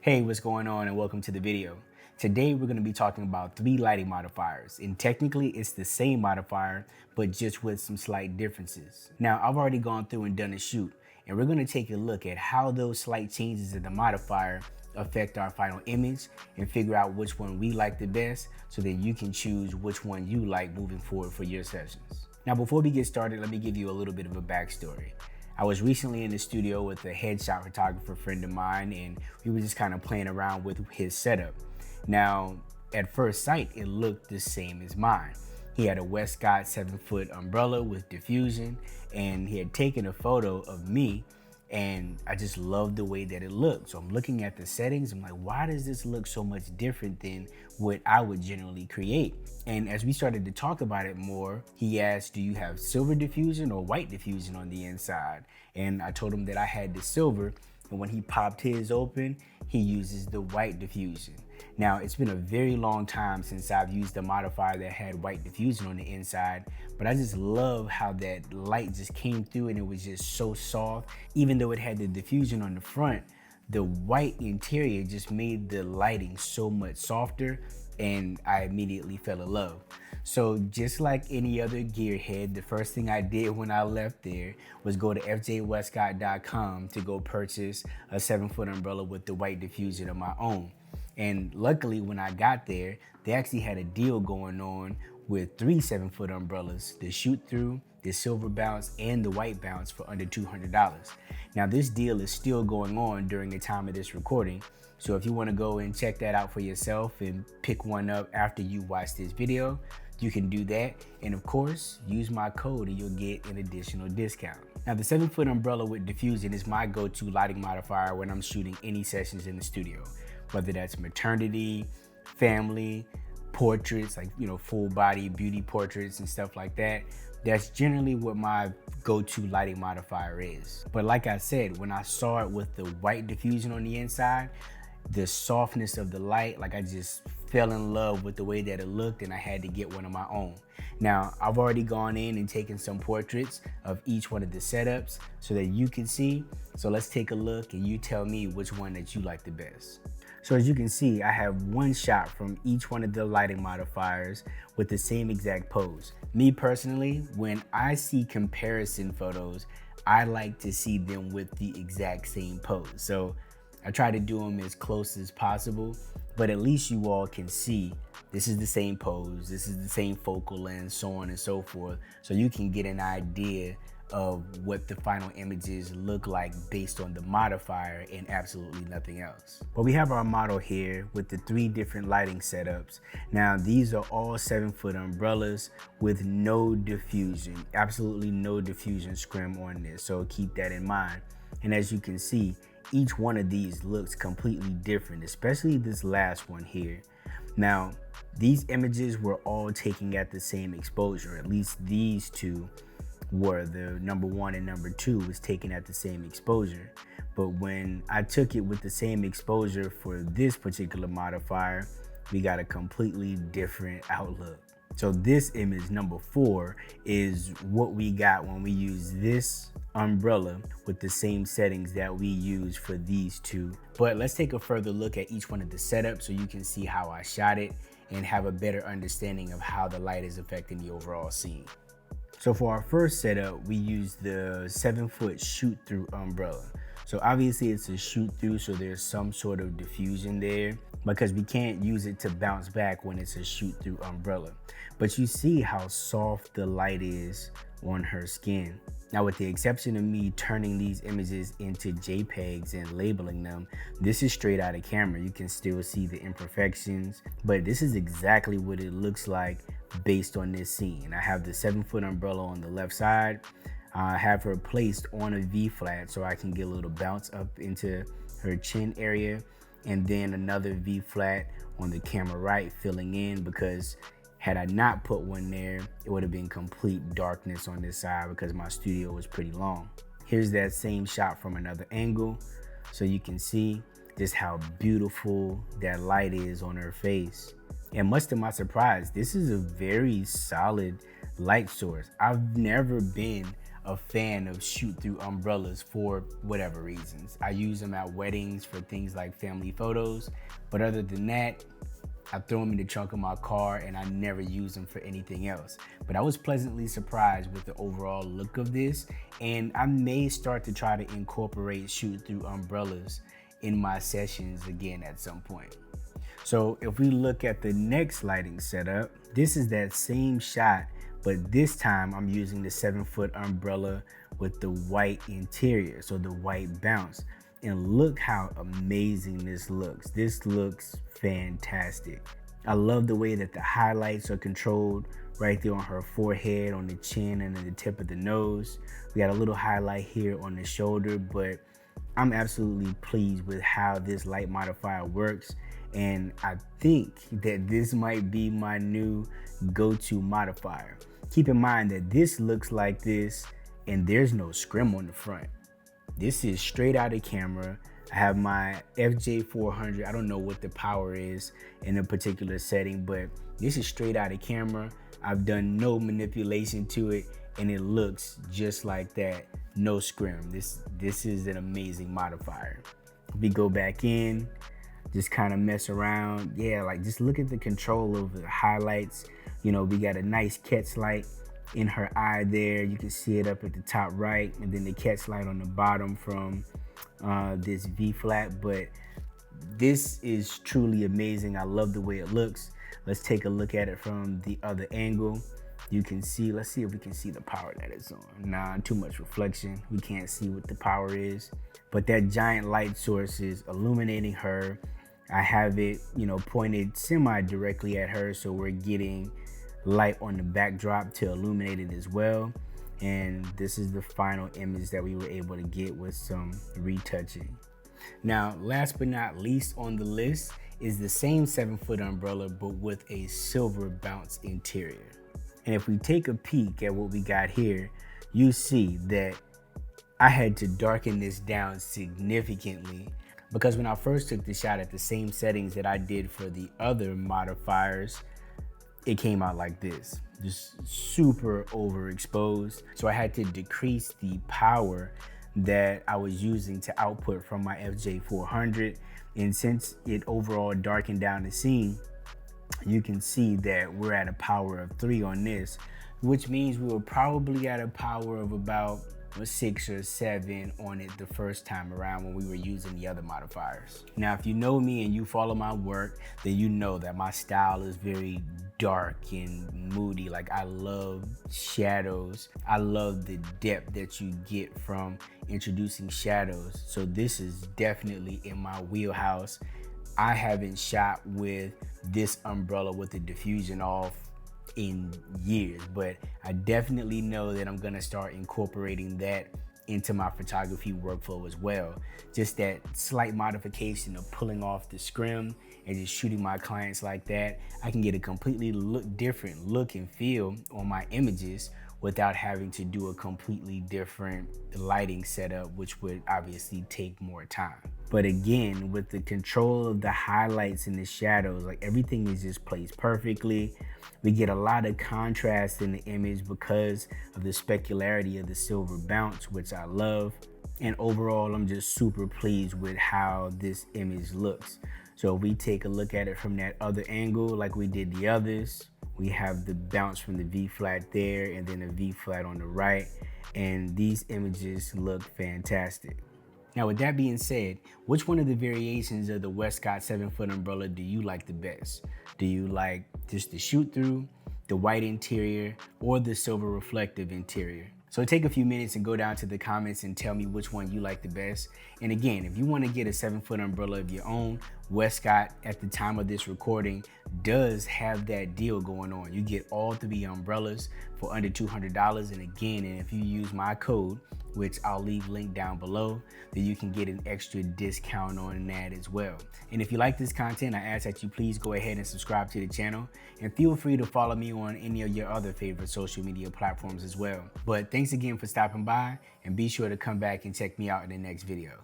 Hey, what's going on and welcome to the video. Today we're going to be talking about 3 lighting modifiers, and technically it's the same modifier but just with some slight differences. Now I've already gone through and done a shoot, and we're going to take a look at how those slight changes in the modifier affect our final image and figure out which one we like the best so that you can choose which one you like moving forward for your sessions. Now before we get started, let me give you a little bit of a backstory. I was recently in the studio with a headshot photographer friend of mine, and we were just kind of playing around with his setup. Now, at first sight, it looked the same as mine. He had a Westcott 7-foot umbrella with diffusion, and he had taken a photo of me, and I just loved the way that it looked. So I'm looking at the settings, I'm like, why does this look so much different than what I would generally create? And as we started to talk about it more, he asked, do you have silver diffusion or white diffusion on the inside? And I told him that I had the silver, and when he popped his open, he uses the white diffusion. Now, it's been a very long time since I've used a modifier that had white diffusion on the inside, but I just love how that light just came through and it was just so soft. Even though it had the diffusion on the front, the white interior just made the lighting so much softer, and I immediately fell in love. So just like any other gearhead, the first thing I did when I left there was go to fjwestcott.com to go purchase a 7-foot umbrella with the white diffusion of my own. And luckily when I got there, they actually had a deal going on with 3 7-foot umbrellas, the shoot through, the silver bounce, and the white bounce for under $200. Now this deal is still going on during the time of this recording, so if you want to go and check that out for yourself and pick one up after you watch this video, you can do that. And of course, use my code and you'll get an additional discount. Now the 7-foot umbrella with diffusion is my go-to lighting modifier when I'm shooting any sessions in the studio, whether that's maternity, family, portraits, like, full body beauty portraits and stuff like that. That's generally what my go-to lighting modifier is. But like I said, when I saw it with the white diffusion on the inside, the softness of the light, like I just fell in love with the way that it looked, and I had to get one of my own. Now, I've already gone in and taken some portraits of each one of the setups so that you can see. So let's take a look and you tell me which one that you like the best. So as you can see, I have one shot from each one of the lighting modifiers with the same exact pose. Me personally, when I see comparison photos, I like to see them with the exact same pose. So I try to do them as close as possible, but at least you all can see this is the same pose, this is the same focal length, so on and so forth. So you can get an idea of what the final images look like based on the modifier and absolutely nothing else. But we have our model here with the 3 different lighting setups. Now these are all 7-foot umbrellas with no diffusion, absolutely no diffusion scrim on this, so keep that in mind. And as you can see, each one of these looks completely different, especially this last one here. Now, these images were all taken at the same exposure. At least these two were. The number 1 and number 2 was taken at the same exposure. But when I took it with the same exposure for this particular modifier, we got a completely different outlook. So this image, number 4, is what we got when we use this umbrella with the same settings that we use for these 2. But let's take a further look at each one of the setups so you can see how I shot it and have a better understanding of how the light is affecting the overall scene. So for our first setup, we use the 7-foot shoot-through umbrella. So obviously it's a shoot-through, so there's some sort of diffusion there because we can't use it to bounce back when it's a shoot-through umbrella. But you see how soft the light is on her skin. Now, with the exception of me turning these images into JPEGs and labeling them, this is straight out of camera. You can still see the imperfections, but this is exactly what it looks like based on this scene. I have the 7-foot umbrella on the left side. I have her placed on a V-flat so I can get a little bounce up into her chin area, and then another V-flat on the camera right filling in, because had I not put one there, it would have been complete darkness on this side because my studio was pretty long. Here's that same shot from another angle, so you can see just how beautiful that light is on her face. And much to my surprise, this is a very solid light source. I've never been a fan of shoot-through umbrellas for whatever reasons. I use them at weddings for things like family photos, but other than that, I throw them in the trunk of my car and I never use them for anything else. But I was pleasantly surprised with the overall look of this, and I may start to try to incorporate shoot-through umbrellas in my sessions again at some point. So if we look at the next lighting setup, this is that same shot, but this time I'm using the 7-foot umbrella with the white interior, so the white bounce. And look how amazing this looks. This looks fantastic. I love the way that the highlights are controlled right there on her forehead, on the chin, and at the tip of the nose. We got a little highlight here on the shoulder, but I'm absolutely pleased with how this light modifier works. And I think that this might be my new go-to modifier. Keep in mind that this looks like this and there's no scrim on the front. This is straight out of camera. I have my FJ400. I don't know what the power is in a particular setting, but this is straight out of camera. I've done no manipulation to it and it looks just like that. No scrim. This is an amazing modifier. We go back in, just kind of mess around. Yeah, like just look at the control of the highlights. You know, we got a nice catch light in her eye there. You can see it up at the top right, and then the catch light on the bottom from this V flat. But this is truly amazing. I love the way it looks. Let's take a look at it from the other angle. You can see, let's see if we can see the power that it's on. Nah, too much reflection. We can't see what the power is, but that giant light source is illuminating her. I have it, you know, pointed semi-directly at her, so we're getting light on the backdrop to illuminate it as well. And this is the final image that we were able to get with some retouching. Now, last but not least on the list is the same 7-foot umbrella, but with a silver bounce interior. And if we take a peek at what we got here, you see that I had to darken this down significantly, because when I first took the shot at the same settings that I did for the other modifiers, it came out like this, just super overexposed. So I had to decrease the power that I was using to output from my FJ400. And since it overall darkened down the scene, you can see that we're at a power of 3 on this, which means we were probably at a power of about 6 or 7 on it the first time around when we were using the other modifiers. Now, if you know me and you follow my work, then you know that my style is very dark and moody. Like, I love shadows. I love the depth that you get from introducing shadows. So this is definitely in my wheelhouse. I haven't shot with this umbrella with the diffusion off in years, but I definitely know that I'm gonna start incorporating that into my photography workflow as well. Just that slight modification of pulling off the scrim and just shooting my clients like that, I can get a completely different look and feel on my images without having to do a completely different lighting setup, which would obviously take more time. But again, with the control of the highlights and the shadows, like everything is just placed perfectly. We get a lot of contrast in the image because of the specularity of the silver bounce, which I love. And overall, I'm just super pleased with how this image looks. So if we take a look at it from that other angle, like we did the others, we have the bounce from the V flat there and then the V flat on the right. And these images look fantastic. Now, with that being said, which one of the variations of the Westcott 7-foot umbrella do you like the best? Do you like just the shoot through, the white interior, or the silver reflective interior? So take a few minutes and go down to the comments and tell me which one you like the best. And again, if you want to get a 7-foot umbrella of your own, Westcott at the time of this recording does have that deal going on. You get all 3 umbrellas for under $200. And again, if you use my code, which I'll leave linked down below, then you can get an extra discount on that as well. And if you like this content, I ask that you please go ahead and subscribe to the channel, and feel free to follow me on any of your other favorite social media platforms as well. But thanks again for stopping by, and be sure to come back and check me out in the next video.